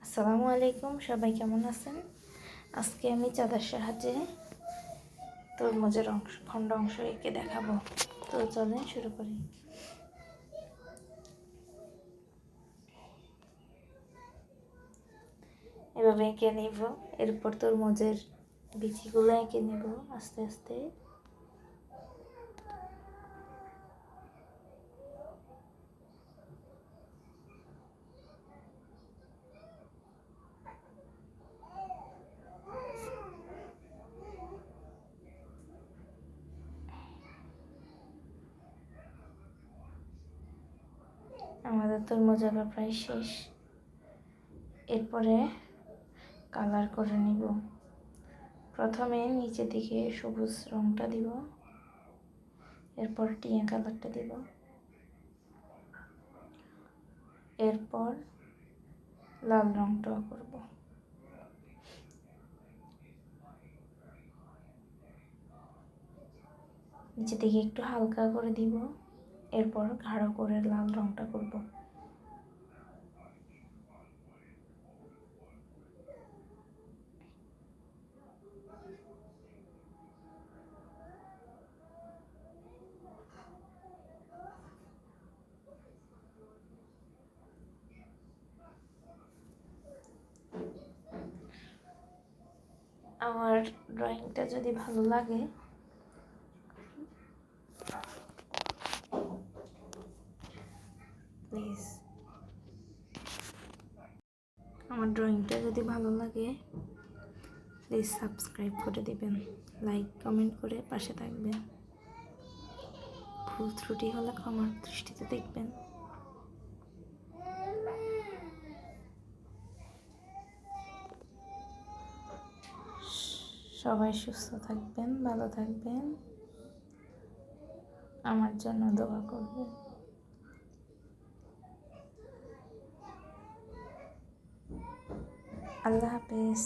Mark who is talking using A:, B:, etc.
A: আসসালামু আলাইকুম, সবাই কেমন আছেন? আজকে আমি চাঁদার সাহায্যে তরমুজের খণ্ড অংশ এঁকে দেখাবো। তো চলেন শুরু করি। এভাবে এঁকে নিব। এরপর তরমুজের বিচিগুলো এঁকে নিব আস্তে আস্তে। আমাদের তরমুজ আঁকা প্রায় শেষ। এরপরে কালার করে নিব। প্রথমে নিচে দিকে সবুজ রংটা দিব, এরপর টিয়া কালারটা দিব, এরপর লাল রংটাও করব। নিচে দিকে একটু হালকা করে দিব, এরপর গাঢ় করে লাল রংটা করব। আমার ড্রয়িংটা যদি ভালো লাগে প্লিজ সাবস্ক্রাইব করে দিবেন, লাইক কমেন্ট করে পাশে থাকবেন। ভুল ত্রুটি হলে ক্ষমার দৃষ্টিতে দেখবেন। সবাই সুস্থ থাকবেন, ভালো থাকবেন, আমার জন্য দোয়া করবেন। আল্লাহ হাফেজ।